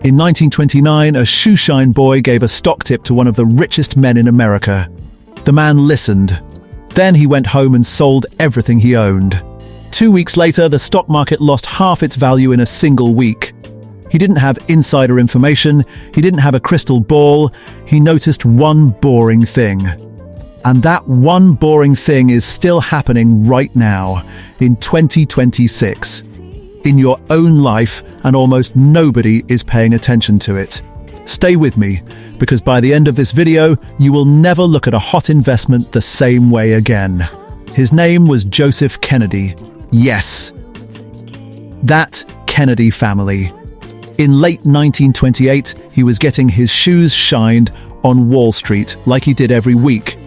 In 1929, a shoeshine boy gave a stock tip to one of the richest men in America. The man listened. Then he went home and sold everything he owned. 2 weeks later, the stock market lost half its value in a single week. He didn't have insider information, he didn't have a crystal ball, he noticed one boring thing. And that one boring thing is still happening right now, in 2026. In your own life, and almost nobody is paying attention to it. Stay with me, because by the end of this video, you will never look at a hot investment the same way again. His name was Joseph Kennedy. Yes, that Kennedy family. In late 1928, he was getting his shoes shined on Wall Street like he did every week.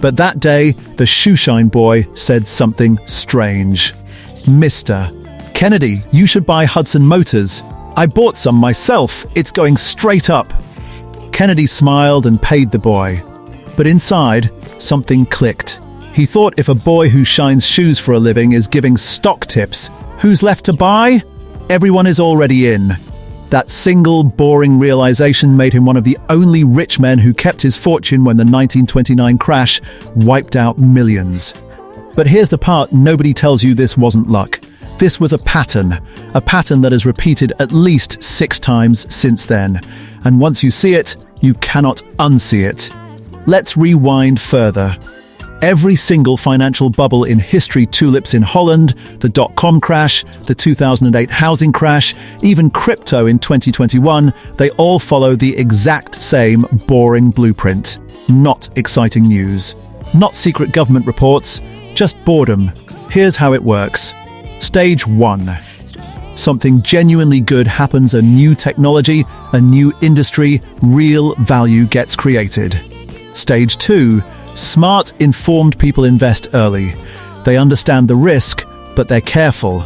But that day, the shoeshine boy said something strange. "Mr. Kennedy, you should buy Hudson Motors. I bought some myself. It's going straight up." Kennedy smiled and paid the boy. But inside, something clicked. He thought, if a boy who shines shoes for a living is giving stock tips, who's left to buy? Everyone is already in. That single, boring realization made him one of the only rich men who kept his fortune when the 1929 crash wiped out millions. But here's the part nobody tells you: this wasn't luck. This was a pattern that has repeated at least 6 times since then. And once you see it, you cannot unsee it. Let's rewind further. Every single financial bubble in history, tulips in Holland, the dot-com crash, the 2008 housing crash, even crypto in 2021, they all follow the exact same boring blueprint. Not exciting news. Not secret government reports, just boredom. Here's how it works. Stage 1. Something genuinely good happens, a new technology, a new industry, real value gets created. Stage 2. Smart, informed people invest early. They understand the risk, but they're careful.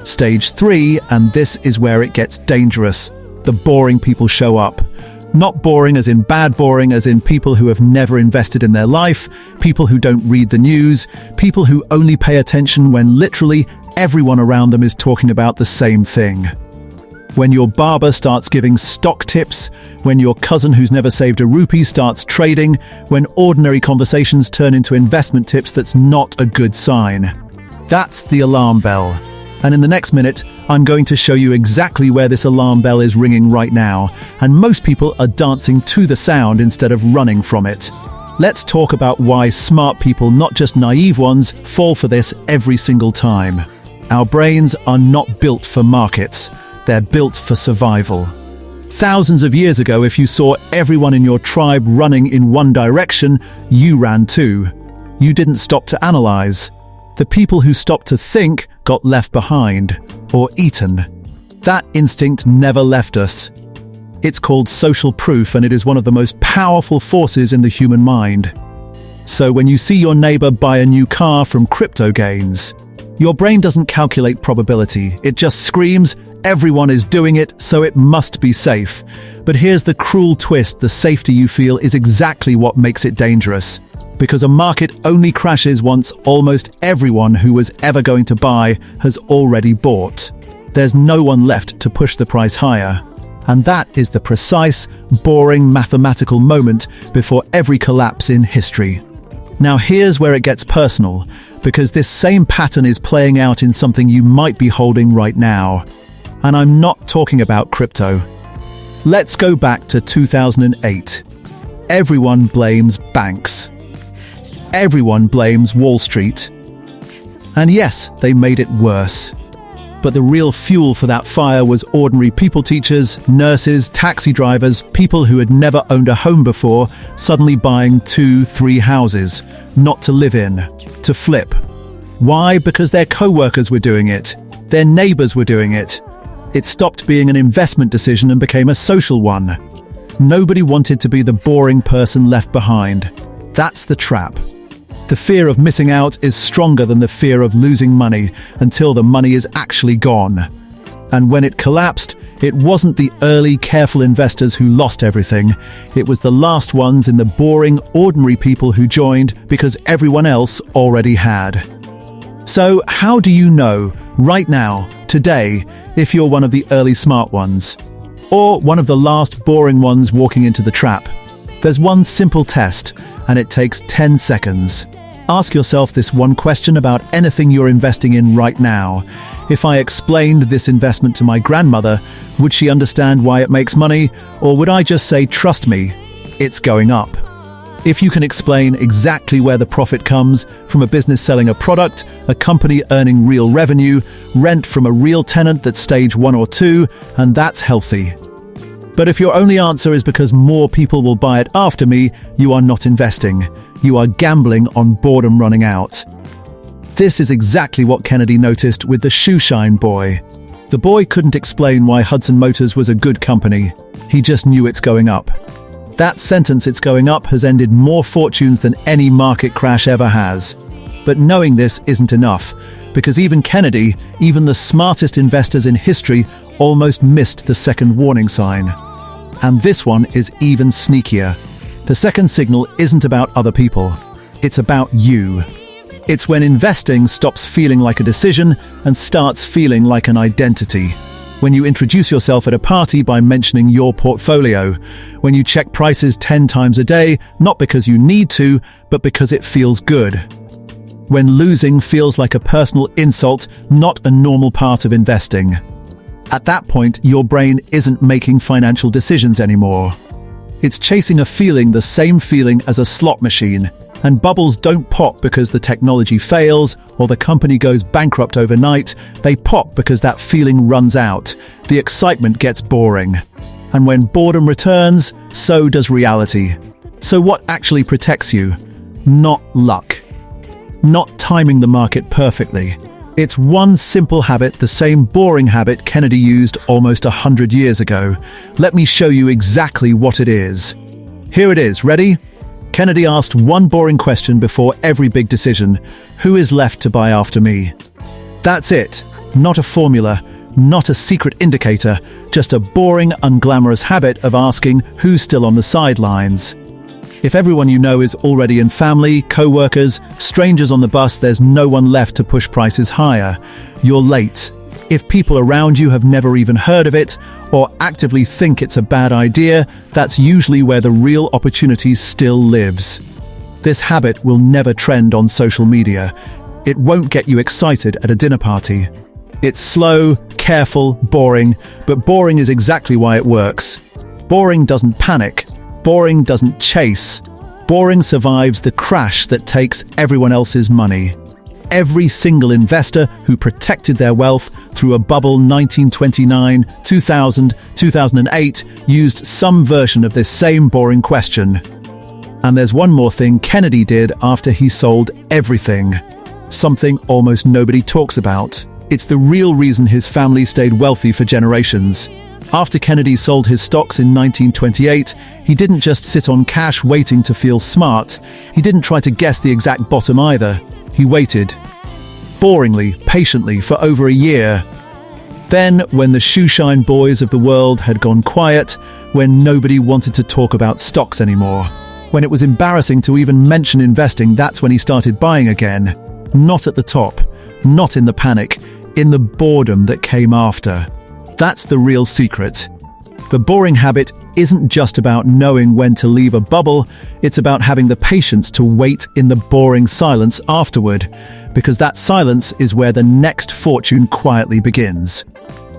Stage 3, and this is where it gets dangerous. The boring people show up. Not boring as in bad boring, as in people who have never invested in their life, people who don't read the news, people who only pay attention when literally everyone around them is talking about the same thing. When your barber starts giving stock tips, when your cousin who's never saved a rupee starts trading, when ordinary conversations turn into investment tips, that's not a good sign. That's the alarm bell. And in the next minute, I'm going to show you exactly where this alarm bell is ringing right now, and most people are dancing to the sound instead of running from it. Let's talk about why smart people, not just naive ones, fall for this every single time. Our brains are not built for markets. They're built for survival. Thousands of years ago, if you saw everyone in your tribe running in one direction, you ran too. You didn't stop to analyze. The people who stopped to think got left behind, or eaten. That instinct never left us. It's called social proof, and it is one of the most powerful forces in the human mind. So when you see your neighbor buy a new car from crypto gains, your brain doesn't calculate probability. It just screams, everyone is doing it, so it must be safe. But here's the cruel twist: the safety you feel is exactly what makes it dangerous. Because a market only crashes once almost everyone who was ever going to buy has already bought. There's no one left to push the price higher. And that is the precise, boring mathematical moment before every collapse in history. Now here's where it gets personal, because this same pattern is playing out in something you might be holding right now. And I'm not talking about crypto. Let's go back to 2008. Everyone blames banks. Everyone blames Wall Street. And yes, they made it worse. But the real fuel for that fire was ordinary people, teachers, nurses, taxi drivers, people who had never owned a home before, suddenly buying 2-3 houses, not to live in, to flip. Why? Because their co-workers were doing it. Their neighbors were doing it. It stopped being an investment decision and became a social one. Nobody wanted to be the boring person left behind. That's the trap. The fear of missing out is stronger than the fear of losing money until the money is actually gone. And when it collapsed, it wasn't the early, careful investors who lost everything. It was the last ones in the boring, ordinary people who joined because everyone else already had. So how do you know, right now, today, if you're one of the early smart ones? or one of the last boring ones walking into the trap. There's one simple test, and it takes 10 seconds. Ask yourself this one question about anything you're investing in right now. If I explained this investment to my grandmother, would she understand why it makes money? Or would I just say, trust me, it's going up? If you can explain exactly where the profit comes from a business selling a product, a company earning real revenue, rent from a real tenant that's stage 1 or 2, and that's healthy. But if your only answer is because more people will buy it after me, you are not investing. You are gambling on boredom running out. This is exactly what Kennedy noticed with the shoeshine boy. The boy couldn't explain why Hudson Motors was a good company. He just knew it's going up. That sentence, "it's going up," has ended more fortunes than any market crash ever has. But knowing this isn't enough, because even Kennedy, even the smartest investors in history, almost missed the second warning sign. And this one is even sneakier. The second signal isn't about other people. It's about you. It's when investing stops feeling like a decision and starts feeling like an identity. When you introduce yourself at a party by mentioning your portfolio. When you check prices 10 times a day, not because you need to, but because it feels good. When losing feels like a personal insult, not a normal part of investing. At that point, your brain isn't making financial decisions anymore. It's chasing a feeling, the same feeling as a slot machine. And bubbles don't pop because the technology fails or the company goes bankrupt overnight. They pop because that feeling runs out. The excitement gets boring. And when boredom returns, so does reality. So what actually protects you? Not luck. Not timing the market perfectly. It's one simple habit, the same boring habit Kennedy used almost 100 years ago. Let me show you exactly what it is. Here it is. Ready? Kennedy asked one boring question before every big decision. Who is left to buy after me? That's it. Not a formula, not a secret indicator, just a boring, unglamorous habit of asking who's still on the sidelines. If everyone you know is already in family, co-workers, strangers on the bus, there's no one left to push prices higher. You're late. If people around you have never even heard of it or actively think it's a bad idea, that's usually where the real opportunity still lives. This habit will never trend on social media. It won't get you excited at a dinner party. It's slow, careful, boring, but boring is exactly why it works. Boring doesn't panic. Boring doesn't chase. Boring survives the crash that takes everyone else's money. Every single investor who protected their wealth through a bubble 1929, 2000, 2008 used some version of this same boring question. And there's one more thing Kennedy did after he sold everything. Something almost nobody talks about. It's the real reason his family stayed wealthy for generations. After Kennedy sold his stocks in 1928, he didn't just sit on cash waiting to feel smart. He didn't try to guess the exact bottom either. He waited, boringly, patiently, for over a year. Then, when the shoeshine boys of the world had gone quiet, when nobody wanted to talk about stocks anymore, when it was embarrassing to even mention investing, that's when he started buying again. Not at the top, not in the panic, in the boredom that came after. That's the real secret. The boring habit isn't just about knowing when to leave a bubble, it's about having the patience to wait in the boring silence afterward, because that silence is where the next fortune quietly begins.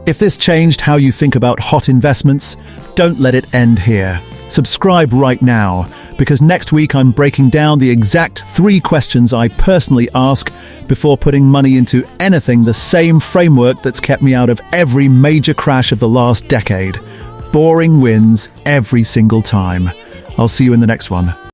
If this changed how you think about hot investments, don't let it end here. Subscribe right now, because next week I'm breaking down the exact 3 questions I personally ask before putting money into anything, the same framework that's kept me out of every major crash of the last decade. Boring wins every single time. I'll see you in the next one.